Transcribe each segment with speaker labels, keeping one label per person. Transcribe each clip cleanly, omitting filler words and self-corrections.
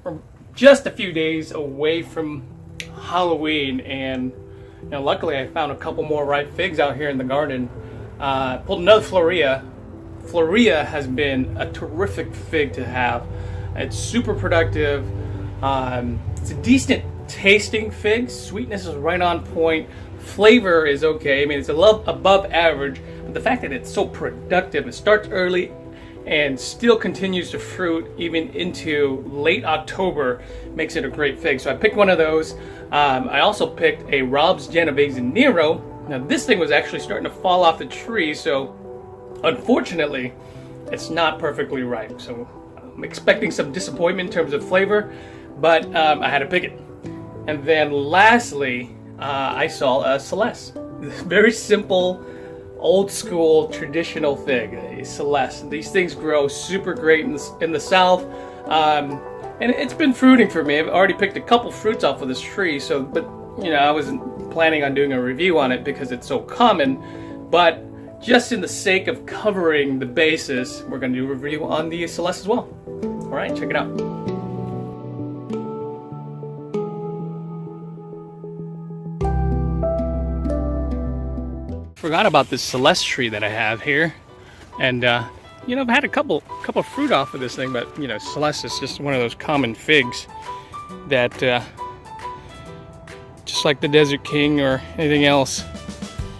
Speaker 1: we're just a few days away from Halloween, and luckily I found a couple more ripe figs out here in the garden. Pulled another Florea. Florea has been a terrific fig to have. It's super productive. It's a decent tasting fig. Sweetness is right on point. Flavor is okay. I mean, it's above average. But the fact that it's so productive, it starts early and still continues to fruit even into late October, makes it a great fig. So I picked one of those. I also picked a Rob's Genovese Nero. Now this thing was actually starting to fall off the tree, so unfortunately it's not perfectly ripe. So I'm expecting some disappointment in terms of flavor, but I had to pick it. And then lastly, I saw a Celeste. Very simple, old school, traditional fig, a Celeste. These things grow super great in the south, and it's been fruiting for me. I've already picked a couple fruits off of this tree, but I wasn't planning on doing a review on it because it's so common. But just in the sake of covering the basis, we're going to do a review on the Celeste as well. All right, check it out. Forgot about this Celeste tree that I have here, and I've had a couple fruit off of this thing, but Celeste is just one of those common figs that just like the Desert King or anything else,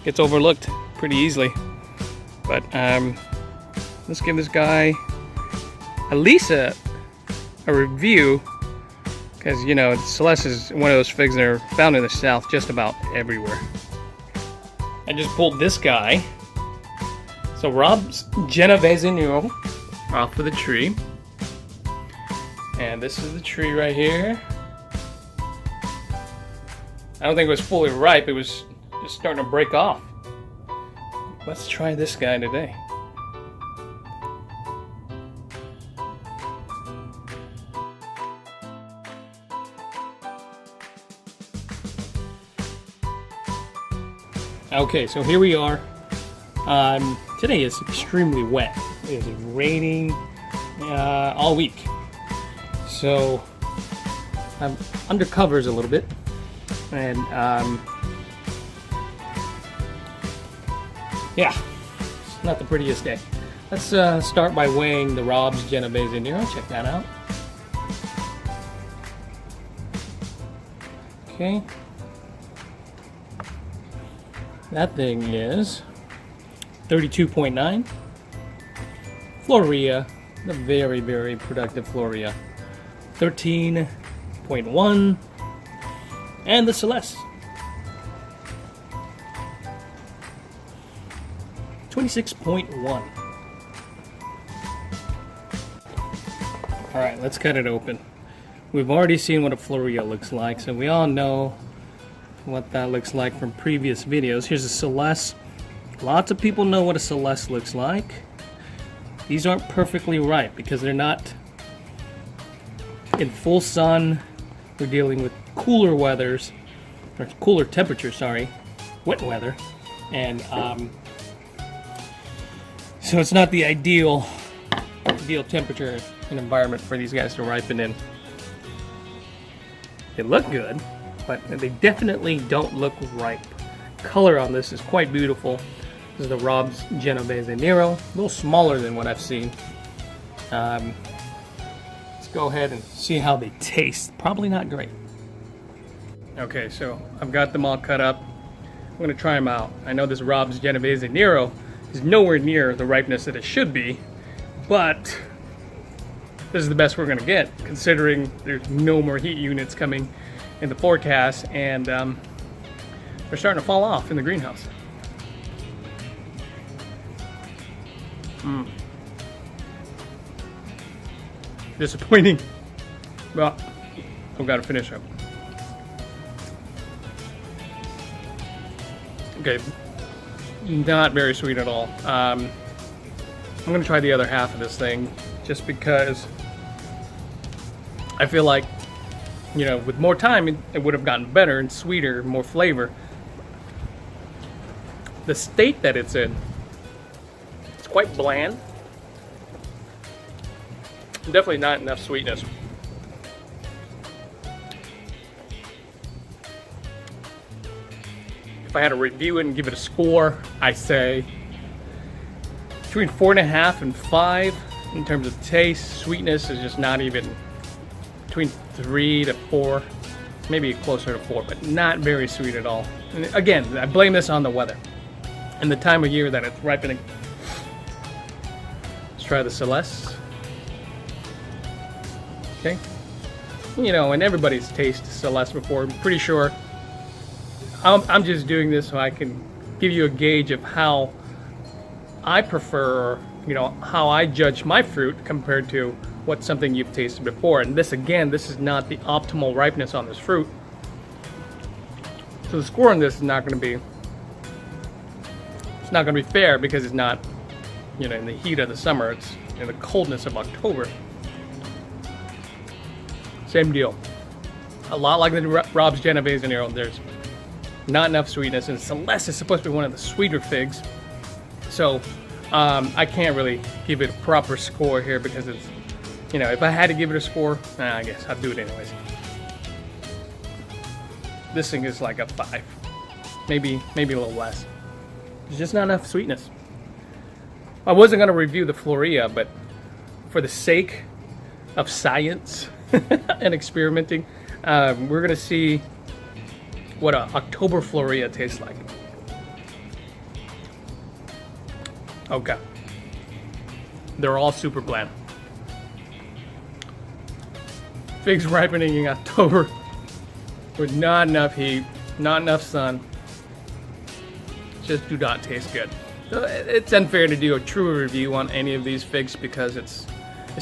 Speaker 1: gets overlooked pretty easily. But let's give this guy at least a review, because Celeste is one of those figs that are found in the south just about everywhere. I just pulled this guy. So Rob's Genovese Nero off of the tree. And this is the tree right here. I don't think it was fully ripe. It was just starting to break off. Let's try this guy today. Okay, so here we are. Today is extremely wet. It is raining all week. So I'm under covers a little bit. And yeah, it's not the prettiest day. Let's start by weighing the Rob's Genovese Nero. Check that out. Okay. That thing is 32.9. Florea, the very, very productive Florea, 13.1. And the Celeste, 26.1. Alright, let's cut it open. We've already seen what a Florea looks like, so we all know what that looks like from previous videos. Here's a Celeste. Lots of people know what a Celeste looks like. These aren't perfectly ripe because they're not in full sun. We're dealing with cooler weathers, or cooler temperatures, sorry, wet weather, and so it's not the ideal temperature and environment for these guys to ripen in. They look good, but they definitely don't look ripe. Color on this is quite beautiful. This is the Rob's Genovese Nero, a little smaller than what I've seen. Let's go ahead and see how they taste. Probably not great. Okay, so I've got them all cut up. I'm going to try them out. I know this Rob's Genovese Nero is nowhere near the ripeness that it should be, but this is the best we're going to get, considering there's no more heat units coming in the forecast, and they're starting to fall off in the greenhouse. Disappointing. Well, I've got to finish up. Okay, not very sweet at all. I'm going to try the other half of this thing, just because I feel like, with more time, it would have gotten better and sweeter, more flavor. The state that it's in, it's quite bland. Definitely not enough sweetness. if I had to review it and give it a score, I say between 4.5 and 5 in terms of taste. Sweetness is just not even, between 3 to 4, maybe closer to 4, but not very sweet at all. And again, I blame this on the weather and the time of year that it's ripening. Let's try the Celeste. Okay. You know, and everybody's tasted Celeste before. I'm pretty sure. I'm just doing this so I can give you a gauge of how I prefer, you know, how I judge my fruit compared to what something you've tasted before. And this, again, this is not the optimal ripeness on this fruit. So the score on this is not going to be, it's not going to be fair because it's not, you know, in the heat of the summer. It's in the coldness of October. Same deal. A lot like the Rob's Genovese Nero, there's not enough sweetness, and Celeste is supposed to be one of the sweeter figs. So I can't really give it a proper score here because it's, you know, if I had to give it a score, I guess I'd do it anyways. This thing is like a 5, maybe a little less. There's just not enough sweetness. I wasn't going to review the Florea, but for the sake of science and experimenting, we're going to see what an October Florea tastes like. Okay. They're all super bland. Figs ripening in October with not enough heat, not enough sun. Just do not taste good. So it's unfair to do a true review on any of these figs because it's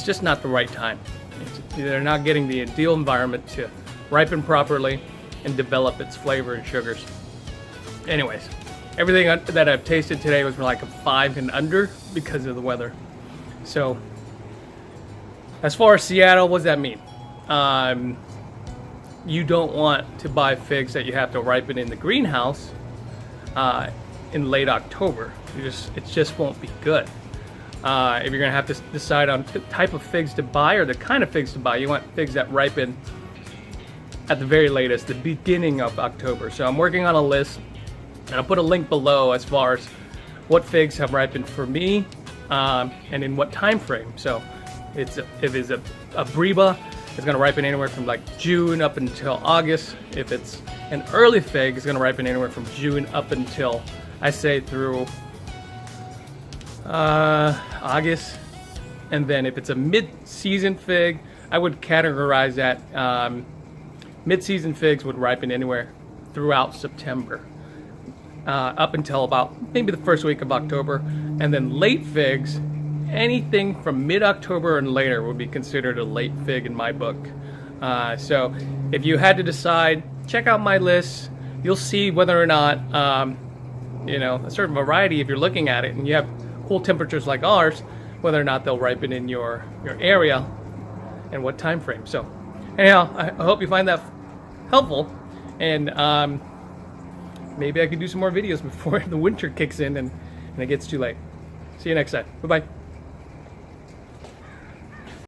Speaker 1: just not the right time. They're not getting the ideal environment to ripen properly and develop its flavor and sugars. Anyways, everything that I've tasted today was like a 5 and under because of the weather. So, as far as Seattle, what does that mean? You don't want to buy figs that you have to ripen in the greenhouse in late October. It just won't be good. If you're gonna have to decide on the type of figs to buy or the kind of figs to buy, you want figs that ripen at the very latest, the beginning of October. So I'm working on a list, and I'll put a link below as far as what figs have ripened for me and in what time frame. So if it's a Breba, it's going to ripen anywhere from like June up until August. If it's an early fig, it's going to ripen anywhere from June up until, I say, through August. And then if it's a mid-season fig, I would categorize that. Mid-season figs would ripen anywhere throughout September, up until about maybe the first week of October. And then late figs, anything from mid-October and later would be considered a late fig in my book. So if you had to decide, check out my list. You'll see whether or not, you know, a certain variety, if you're looking at it and you have cool temperatures like ours, whether or not they'll ripen in your area and what time frame. So anyhow, I hope you find that helpful, and maybe I can do some more videos before the winter kicks in and it gets too late. See you next time. Bye-bye.